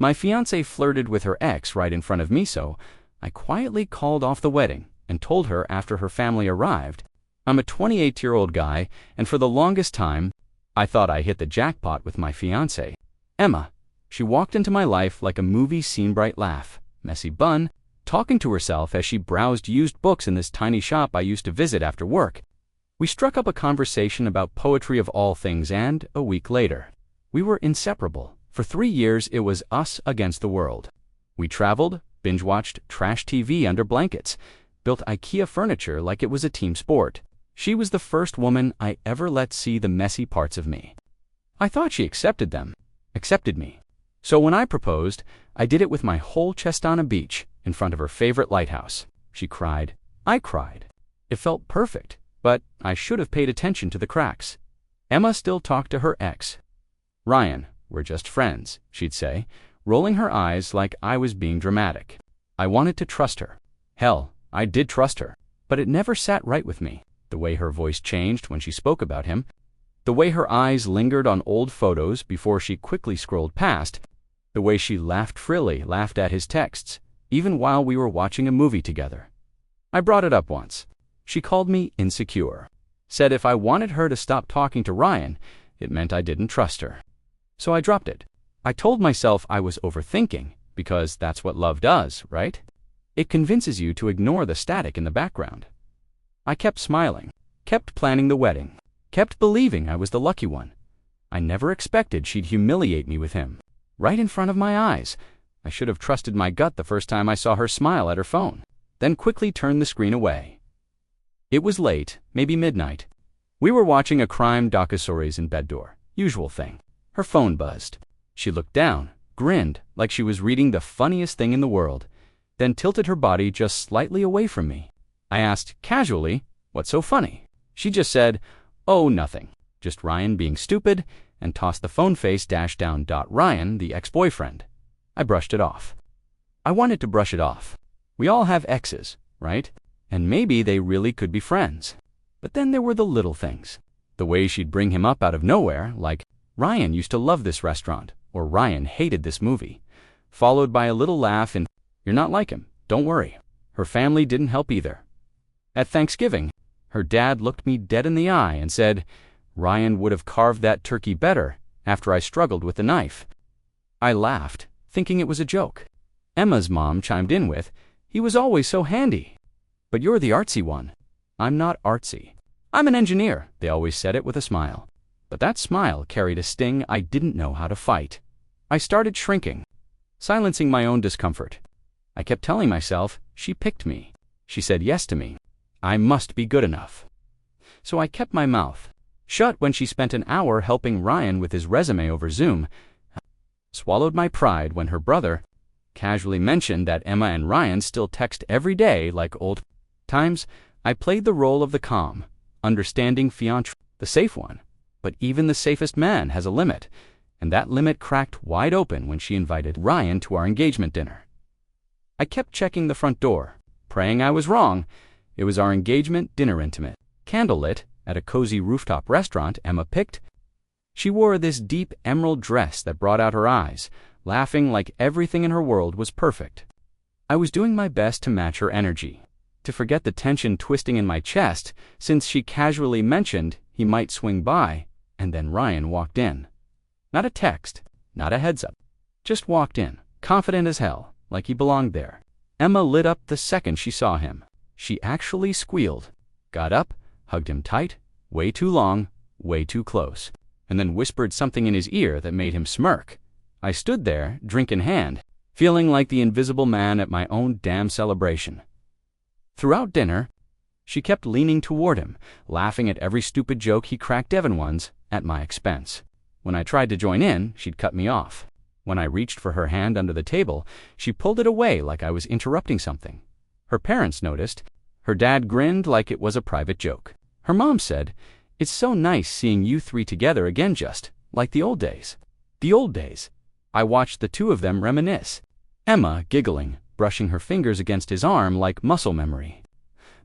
My fiancée flirted with her ex right in front of me, so I quietly called off the wedding and told her after her family arrived. I'm a 28-year-old guy, and for the longest time, I thought I hit the jackpot with my fiancée. Emma. She walked into my life like a movie scene, bright laugh, messy bun, talking to herself as she browsed used books in this tiny shop I used to visit after work. We struck up a conversation about poetry of all things, and, a week later, we were inseparable. For 3 years, it was us against the world. We traveled, binge-watched trash TV under blankets, built IKEA furniture like it was a team sport. She was the first woman I ever let see the messy parts of me. I thought she accepted me. So when I proposed, I did it with my whole chest on a beach, in front of her favorite lighthouse. She cried. I cried. It felt perfect, but I should have paid attention to the cracks. Emma still talked to her ex. Ryan, we're just friends, she'd say, rolling her eyes like I was being dramatic. I wanted to trust her. Hell, I did trust her, but it never sat right with me. The way her voice changed when she spoke about him, the way her eyes lingered on old photos before she quickly scrolled past, the way she laughed at his texts, even while we were watching a movie together. I brought it up once. She called me insecure, said if I wanted her to stop talking to Ryan, it meant I didn't trust her. So I dropped it. I told myself I was overthinking, because that's what love does, right? It convinces you to ignore the static in the background. I kept smiling, kept planning the wedding, kept believing I was the lucky one. I never expected she'd humiliate me with him. Right in front of my eyes. I should have trusted my gut the first time I saw her smile at her phone, then quickly turned the screen away. It was late, maybe midnight. We were watching a crime docuseries in bed door. Usual thing. Her phone buzzed. She looked down, grinned like she was reading the funniest thing in the world, then tilted her body just slightly away from me. I asked, casually, what's so funny? She just said, oh, nothing. Just Ryan being stupid, and tossed the phone face down. Ryan, the ex-boyfriend. I brushed it off. I wanted to brush it off. We all have exes, right? And maybe they really could be friends. But then there were the little things. The way she'd bring him up out of nowhere, like, Ryan used to love this restaurant, or Ryan hated this movie, followed by a little laugh and, you're not like him, don't worry. Her family didn't help either. At Thanksgiving, her dad looked me dead in the eye and said, Ryan would have carved that turkey better after I struggled with the knife. I laughed, thinking it was a joke. Emma's mom chimed in with, he was always so handy. But you're the artsy one. I'm not artsy. I'm an engineer, they always said it with a smile. But that smile carried a sting I didn't know how to fight. I started shrinking, silencing my own discomfort. I kept telling myself, she picked me. She said yes to me. I must be good enough. So I kept my mouth shut when she spent an hour helping Ryan with his resume over Zoom. Swallowed my pride when her brother casually mentioned that Emma and Ryan still text every day like old times. I played the role of the calm, understanding fiancé, the safe one. But even the safest man has a limit, and that limit cracked wide open when she invited Ryan to our engagement dinner. I kept checking the front door, praying I was wrong. It was our engagement dinner, intimate, candlelit, at a cozy rooftop restaurant Emma picked. She wore this deep emerald dress that brought out her eyes, laughing like everything in her world was perfect. I was doing my best to match her energy, to forget the tension twisting in my chest since she casually mentioned he might swing by, and then Ryan walked in. Not a text, not a heads up. Just walked in, confident as hell, like he belonged there. Emma lit up the second she saw him. She actually squealed, got up, hugged him tight, way too long, way too close, and then whispered something in his ear that made him smirk. I stood there, drink in hand, feeling like the invisible man at my own damn celebration. Throughout dinner, she kept leaning toward him, laughing at every stupid joke he cracked ones at my expense. When I tried to join in, she'd cut me off. When I reached for her hand under the table, she pulled it away like I was interrupting something. Her parents noticed. Her dad grinned like it was a private joke. Her mom said, it's so nice seeing you three together again, just like the old days. The old days. I watched the two of them reminisce. Emma giggling, brushing her fingers against his arm like muscle memory.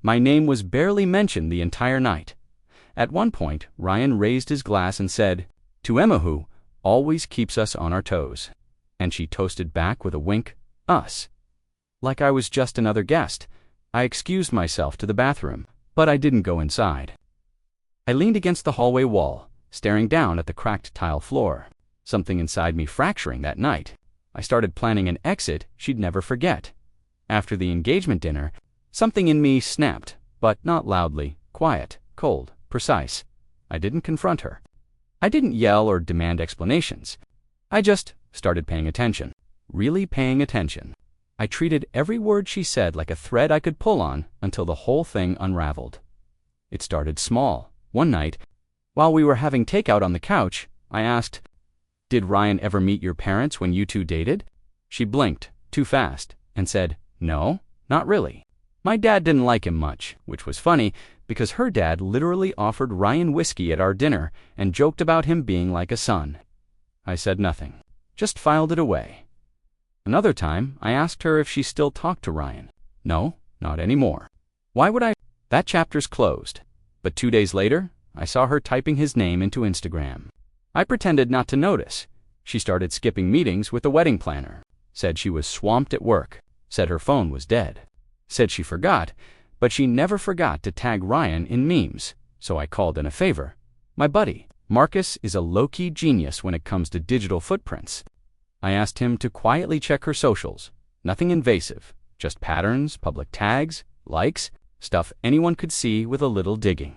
My name was barely mentioned the entire night. At one point, Ryan raised his glass and said, to Emma, who always keeps us on our toes. And she toasted back with a wink, us. Like I was just another guest. I excused myself to the bathroom, but I didn't go inside. I leaned against the hallway wall, staring down at the cracked tile floor. Something inside me fracturing that night. I started planning an exit she'd never forget. After the engagement dinner, something in me snapped, but not loudly, quiet, cold, precise. I didn't confront her. I didn't yell or demand explanations. I just started paying attention. Really paying attention. I treated every word she said like a thread I could pull on until the whole thing unraveled. It started small. One night, while we were having takeout on the couch, I asked, "Did Ryan ever meet your parents when you two dated?" She blinked, too fast, and said, "No, not really. My dad didn't like him much," which was funny because her dad literally offered Ryan whiskey at our dinner and joked about him being like a son. I said nothing, just filed it away. Another time, I asked her if she still talked to Ryan. No, not anymore. Why would I? That chapter's closed. But 2 days later, I saw her typing his name into Instagram. I pretended not to notice. She started skipping meetings with the wedding planner. Said she was swamped at work. Said her phone was dead. Said she forgot, but she never forgot to tag Ryan in memes. So I called in a favor. My buddy, Marcus, is a low-key genius when it comes to digital footprints. I asked him to quietly check her socials. Nothing invasive, just patterns, public tags, likes, stuff anyone could see with a little digging.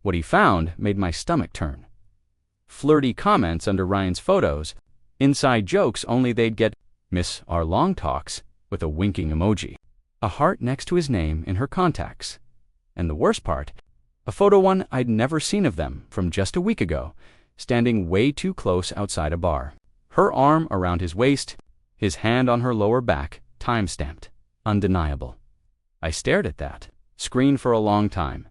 What he found made my stomach turn. Flirty comments under Ryan's photos, inside jokes only they'd get, "Miss our long talks," with a winking emoji, a heart next to his name in her contacts. And the worst part, a photo one I'd never seen of them from just a week ago, standing way too close outside a bar. Her arm around his waist, his hand on her lower back, time-stamped, undeniable. I stared at that, screened for a long time.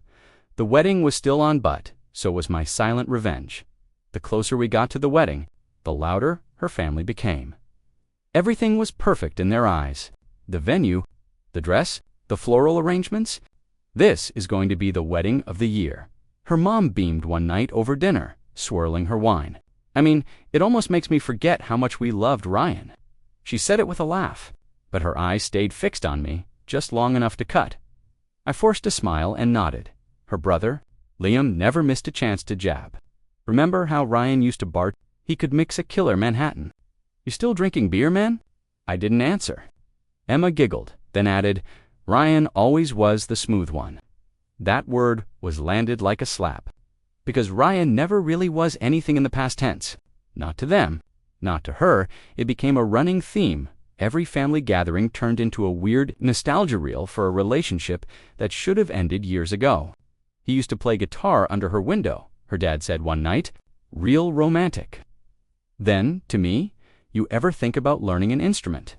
The wedding was still on, but so was my silent revenge. The closer we got to the wedding, the louder her family became. Everything was perfect in their eyes. The venue, the dress, the floral arrangements. This is going to be the wedding of the year. Her mom beamed one night over dinner, swirling her wine. I mean, it almost makes me forget how much we loved Ryan. She said it with a laugh, but her eyes stayed fixed on me, just long enough to cut. I forced a smile and nodded. Her brother, Liam, never missed a chance to jab. Remember how Ryan used to bart? He could mix a killer Manhattan. "You still drinking beer, man?" I didn't answer. Emma giggled, then added, "Ryan always was the smooth one." That word was landed like a slap. Because Ryan never really was anything in the past tense. Not to them, not to her. It became a running theme. Every family gathering turned into a weird nostalgia reel for a relationship that should have ended years ago. He used to play guitar under her window, her dad said one night. Real romantic. Then, to me, "You ever think about learning an instrument?"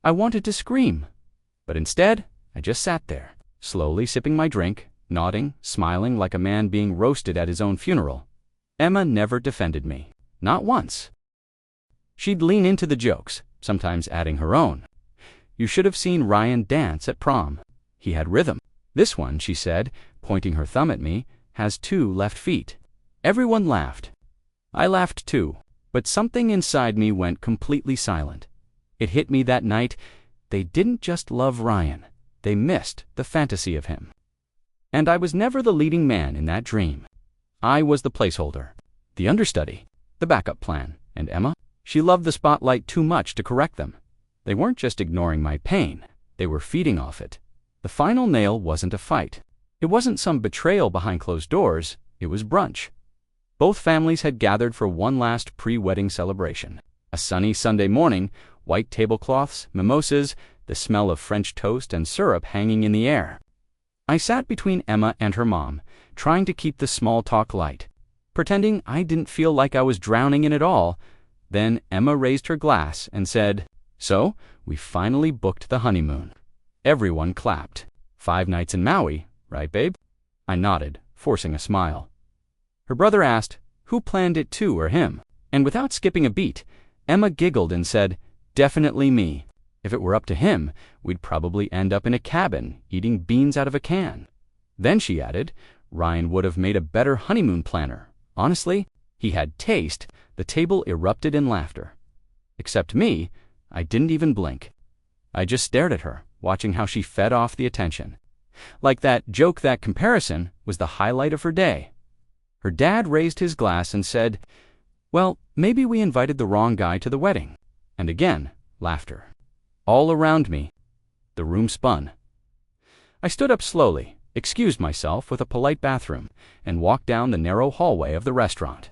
I wanted to scream. But instead, I just sat there, slowly sipping my drink, nodding, smiling like a man being roasted at his own funeral. Emma never defended me. Not once. She'd lean into the jokes, sometimes adding her own. "You should have seen Ryan dance at prom. He had rhythm. This one," she said, pointing her thumb at me, "has 2 left feet." Everyone laughed. I laughed too, but something inside me went completely silent. It hit me that night. They didn't just love Ryan. They missed the fantasy of him. And I was never the leading man in that dream. I was the placeholder, the understudy, the backup plan. And Emma? She loved the spotlight too much to correct them. They weren't just ignoring my pain. They were feeding off it. The final nail wasn't a fight. It wasn't some betrayal behind closed doors. It was brunch. Both families had gathered for one last pre-wedding celebration. A sunny Sunday morning, white tablecloths, mimosas, the smell of French toast and syrup hanging in the air. I sat between Emma and her mom, trying to keep the small talk light, pretending I didn't feel like I was drowning in it all. Then Emma raised her glass and said, "So, we finally booked the honeymoon." Everyone clapped. 5 nights in Maui, right, babe? I nodded, forcing a smile. Her brother asked, "Who planned it, 2 or him?" And without skipping a beat, Emma giggled and said, "Definitely me. If it were up to him, we'd probably end up in a cabin, eating beans out of a can." Then she added, "Ryan would have made a better honeymoon planner. Honestly, he had taste." The table erupted in laughter. Except me, I didn't even blink. I just stared at her, watching how she fed off the attention. Like that joke, that comparison was the highlight of her day. Her dad raised his glass and said, "Well, maybe we invited the wrong guy to the wedding." And again, laughter. All around me, the room spun. I stood up slowly, excused myself with a polite bathroom, and walked down the narrow hallway of the restaurant.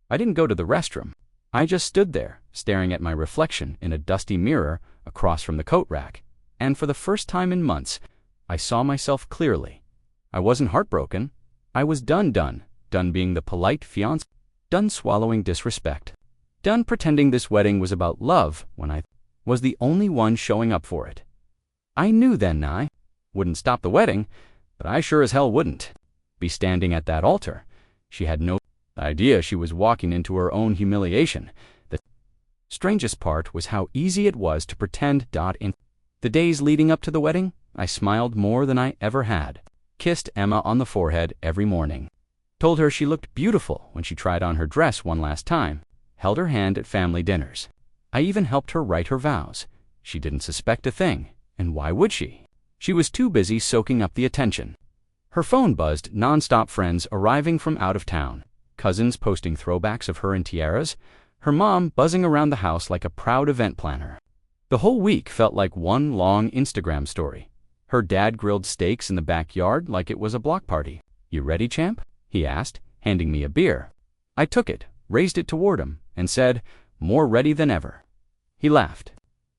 I didn't go to the restroom. I just stood there, staring at my reflection in a dusty mirror across from the coat rack, and for the first time in months, I saw myself clearly. I wasn't heartbroken. I was done being the polite fiancé, done swallowing disrespect, done pretending this wedding was about love when I was the only one showing up for it. I knew then I wouldn't stop the wedding, but I sure as hell wouldn't be standing at that altar. She had no idea she was walking into her own humiliation. The strangest part was how easy it was to pretend. In the days leading up to the wedding, I smiled more than I ever had, kissed Emma on the forehead every morning, told her she looked beautiful when she tried on her dress one last time, held her hand at family dinners. I even helped her write her vows. She didn't suspect a thing, and why would she? She was too busy soaking up the attention. Her phone buzzed nonstop, friends arriving from out of town, cousins posting throwbacks of her in tiaras, her mom buzzing around the house like a proud event planner. The whole week felt like one long Instagram story. Her dad grilled steaks in the backyard like it was a block party. "You ready, champ?" he asked, handing me a beer. I took it, raised it toward him, and said, "More ready than ever." He laughed,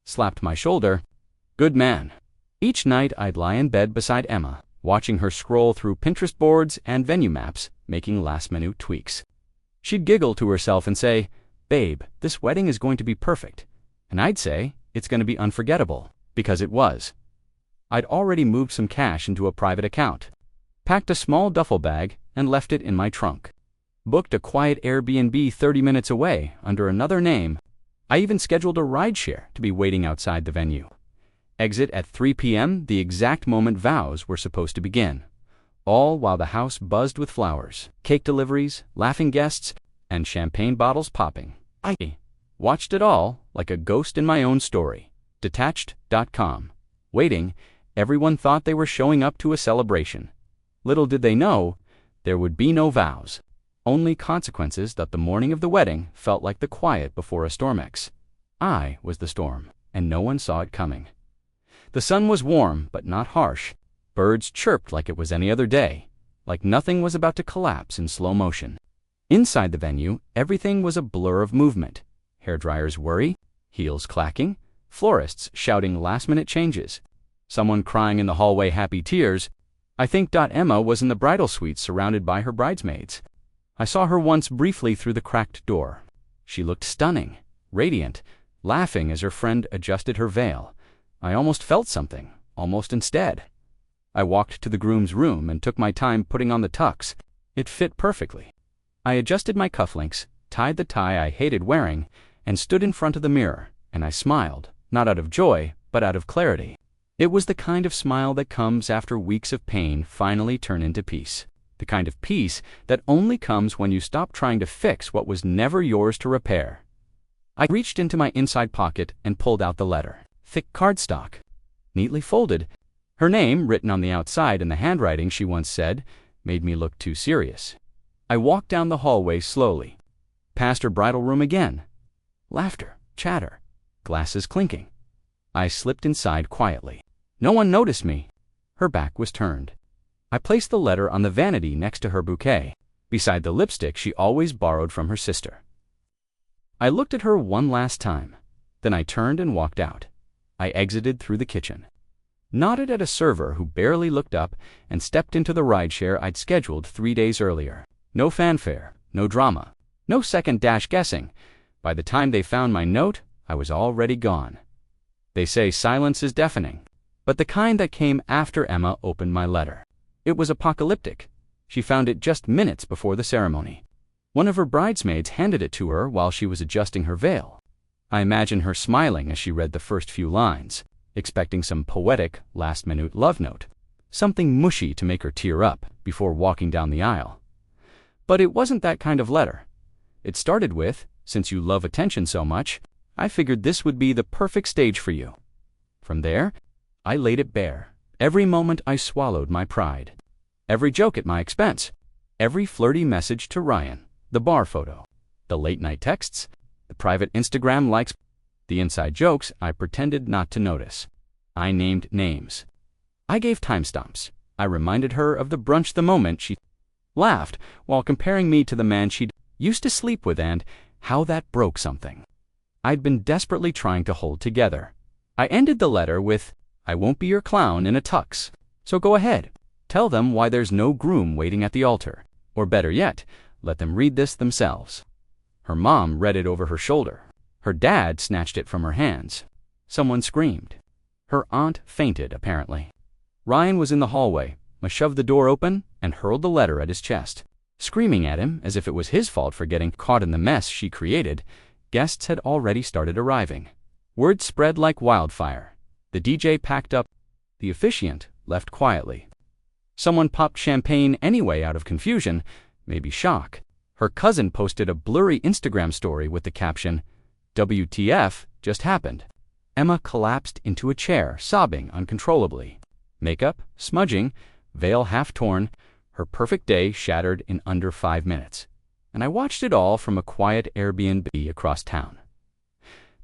slapped my shoulder. "Good man." Each night I'd lie in bed beside Emma, watching her scroll through Pinterest boards and venue maps, making last-minute tweaks. She'd giggle to herself and say, "Babe, this wedding is going to be perfect." And I'd say, "It's going to be unforgettable," because it was. I'd already moved some cash into a private account, packed a small duffel bag, and left it in my trunk. Booked a quiet Airbnb 30 minutes away under another name. I even scheduled a rideshare to be waiting outside the venue. Exit at 3 p.m., the exact moment vows were supposed to begin. All while the house buzzed with flowers, cake deliveries, laughing guests, and champagne bottles popping. I watched it all like a ghost in my own story. Detached.com. Waiting, everyone thought they were showing up to a celebration. Little did they know, there would be no vows. Only consequences that the morning of the wedding felt like the quiet before a storm. I was the storm, and no one saw it coming. The sun was warm, but not harsh. Birds chirped like it was any other day, like nothing was about to collapse in slow motion. Inside the venue, everything was a blur of movement. Hairdryers whirring, heels clacking, florists shouting last-minute changes, someone crying in the hallway happy tears. I think Emma was in the bridal suite surrounded by her bridesmaids. I saw her once briefly through the cracked door. She looked stunning, radiant, laughing as her friend adjusted her veil. I almost felt something, almost instead. I walked to the groom's room and took my time putting on the tux. It fit perfectly. I adjusted my cufflinks, tied the tie I hated wearing, and stood in front of the mirror, and I smiled, not out of joy, but out of clarity. It was the kind of smile that comes after weeks of pain finally turn into peace. The kind of peace that only comes when you stop trying to fix what was never yours to repair. I reached into my inside pocket and pulled out the letter. Thick cardstock, neatly folded. Her name, written on the outside in the handwriting she once said, made me look too serious. I walked down the hallway slowly, past her bridal room again. Laughter, chatter, glasses clinking. I slipped inside quietly. No one noticed me. Her back was turned. I placed the letter on the vanity next to her bouquet, beside the lipstick she always borrowed from her sister. I looked at her one last time, then I turned and walked out. I exited through the kitchen, nodded at a server who barely looked up, and stepped into the rideshare I'd scheduled 3 days earlier. No fanfare, no drama, no second guessing. By the time they found my note, I was already gone. They say silence is deafening, but the kind that came after Emma opened my letter. It was apocalyptic. She found it just minutes before the ceremony. One of her bridesmaids handed it to her while she was adjusting her veil. I imagine her smiling as she read the first few lines, expecting some poetic, last-minute love note, something mushy to make her tear up before walking down the aisle. But it wasn't that kind of letter. It started with, "Since you love attention so much, I figured this would be the perfect stage for you. From there, I laid it bare. Every moment I swallowed my pride. Every joke at my expense. Every flirty message to Ryan. The bar photo. The late-night texts. The private Instagram likes. The inside jokes I pretended not to notice. I named names. I gave timestamps. I reminded her of the brunch the moment she laughed while comparing me to the man she'd used to sleep with and how that broke something I'd been desperately trying to hold together. I ended the letter with, "I won't be your clown in a tux, so go ahead. Tell them why there's no groom waiting at the altar. Or better yet, let them read this themselves." Her mom read it over her shoulder. Her dad snatched it from her hands. Someone screamed. Her aunt fainted, apparently. Ryan was in the hallway. I shoved the door open and hurled the letter at his chest. Screaming at him as if it was his fault for getting caught in the mess she created, guests had already started arriving. Word spread like wildfire. The DJ packed up. The officiant left quietly. Someone popped champagne anyway out of confusion, maybe shock. Her cousin posted a blurry Instagram story with the caption, "WTF just happened." Emma collapsed into a chair, sobbing uncontrollably. Makeup, smudging, veil half torn, her perfect day shattered in under 5 minutes. And I watched it all from a quiet Airbnb across town.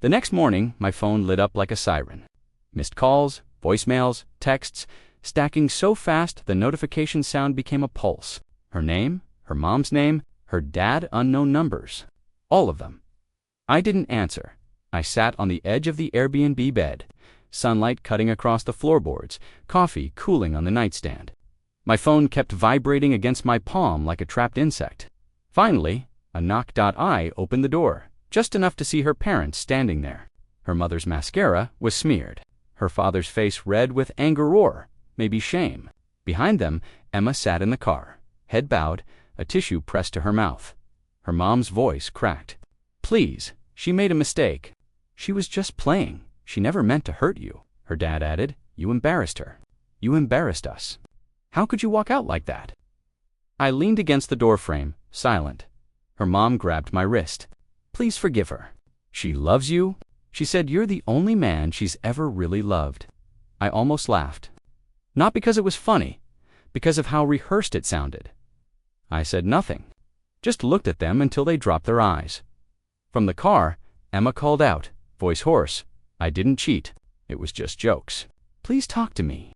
The next morning, my phone lit up like a siren. Missed calls, voicemails, texts, stacking so fast the notification sound became a pulse. Her name, her mom's name, her dad unknown numbers. All of them. I didn't answer. I sat on the edge of the Airbnb bed, sunlight cutting across the floorboards, coffee cooling on the nightstand. My phone kept vibrating against my palm like a trapped insect. Finally, a knock.I opened the door, just enough to see her parents standing there. Her mother's mascara was smeared. Her father's face red with anger or maybe shame. Behind them, Emma sat in the car, head bowed, a tissue pressed to her mouth. Her mom's voice cracked. "Please, she made a mistake. She was just playing. She never meant to hurt you." Her dad added, "You embarrassed her. You embarrassed us. How could you walk out like that?" I leaned against the doorframe, silent. Her mom grabbed my wrist. "Please forgive her. She loves you. She said you're the only man she's ever really loved." I almost laughed. Not because it was funny, because of how rehearsed it sounded. I said nothing, just looked at them until they dropped their eyes. From the car, Emma called out, voice hoarse, "I didn't cheat. It was just jokes. Please talk to me."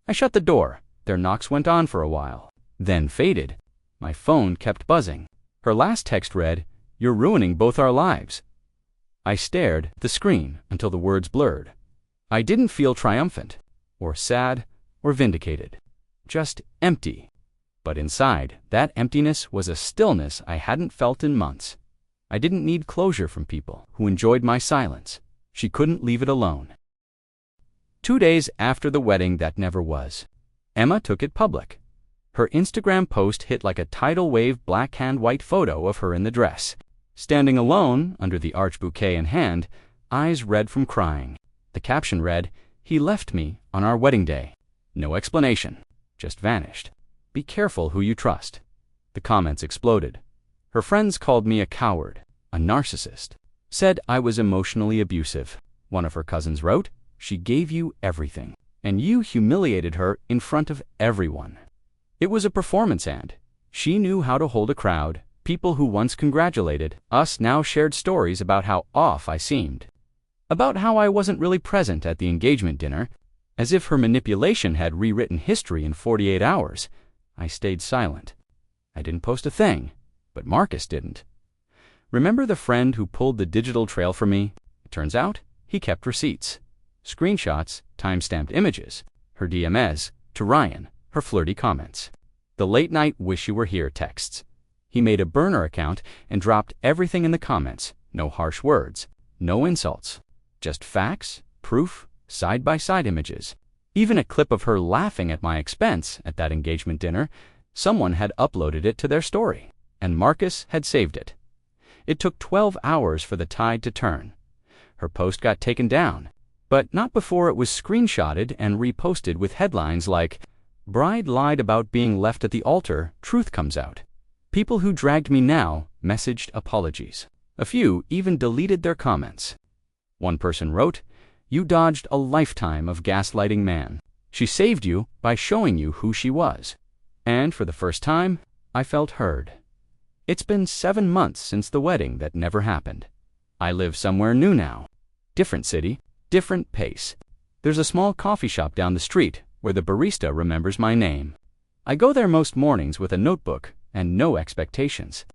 I shut the door. Their knocks went on for a while, then faded. My phone kept buzzing. Her last text read, "You're ruining both our lives." I stared at the screen until the words blurred. I didn't feel triumphant, or sad, or vindicated. Just empty. But inside, that emptiness was a stillness I hadn't felt in months. I didn't need closure from people who enjoyed my silence. She couldn't leave it alone. 2 days after the wedding that never was, Emma took it public. Her Instagram post hit like a tidal wave black-and-white photo of her in the dress, standing alone under the arch bouquet in hand, eyes red from crying. The caption read, "He left me on our wedding day." No explanation, just vanished. "Be careful who you trust." The comments exploded. Her friends called me a coward, a narcissist, said I was emotionally abusive. One of her cousins wrote, "She gave you everything, and you humiliated her in front of everyone." It was a performance and she knew how to hold a crowd. People who once congratulated us now shared stories about how off I seemed, about how I wasn't really present at the engagement dinner, as if her manipulation had rewritten history in 48 hours. I stayed silent. I didn't post a thing, but Marcus didn't. Remember the friend who pulled the digital trail for me? It turns out he kept receipts, screenshots, time-stamped images, her DMs, to Ryan, her flirty comments, the late-night wish-you-were-here texts. He made a burner account and dropped everything in the comments. No harsh words, no insults, just facts, proof, side-by-side images. Even a clip of her laughing at my expense at that engagement dinner. Someone had uploaded it to their story, and Marcus had saved it. It took 12 hours for the tide to turn. Her post got taken down, but not before it was screenshotted and reposted with headlines like, "Bride lied about being left at the altar, truth comes out." People who dragged me now messaged apologies. A few even deleted their comments. One person wrote, "You dodged a lifetime of gaslighting man. She saved you by showing you who she was." And for the first time, I felt heard. It's been 7 months since the wedding that never happened. I live somewhere new now. Different city, different pace. There's a small coffee shop down the street where the barista remembers my name. I go there most mornings with a notebook and no expectations.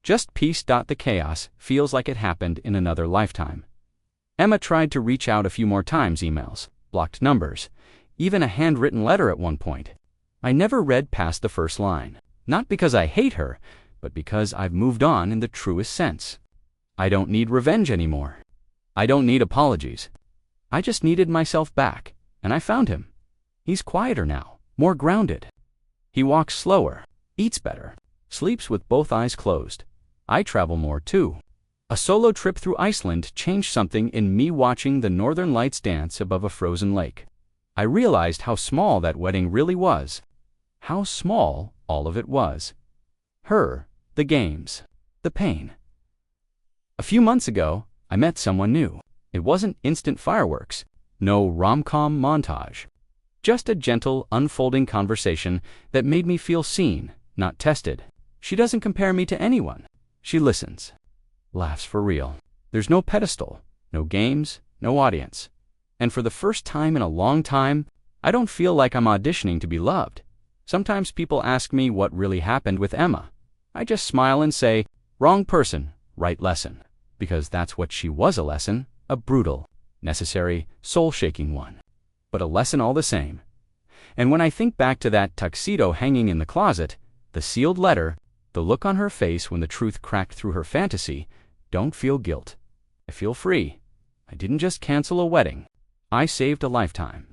Just peace. The chaos feels like it happened in another lifetime. Emma tried to reach out a few more times, emails, blocked numbers, even a handwritten letter at one point. I never read past the first line, not because I hate her, but because I've moved on in the truest sense. I don't need revenge anymore. I don't need apologies. I just needed myself back, and I found him. He's quieter now, more grounded. He walks slower, eats better, sleeps with both eyes closed. I travel more too. A solo trip through Iceland changed something in me, watching the northern lights dance above a frozen lake. I realized how small that wedding really was. How small all of it was. Her, the games, the pain. A few months ago, I met someone new. It wasn't instant fireworks, no rom-com montage. Just a gentle, unfolding conversation that made me feel seen, not tested. She doesn't compare me to anyone. She listens. Laughs for real. There's no pedestal, no games, no audience. And for the first time in a long time, I don't feel like I'm auditioning to be loved. Sometimes people ask me what really happened with Emma. I just smile and say, wrong person, right lesson. Because that's what she was, a lesson, a brutal, necessary, soul-shaking one. But a lesson all the same. And when I think back to that tuxedo hanging in the closet, the sealed letter, the look on her face when the truth cracked through her fantasy, don't feel guilt. I feel free. I didn't just cancel a wedding. I saved a lifetime.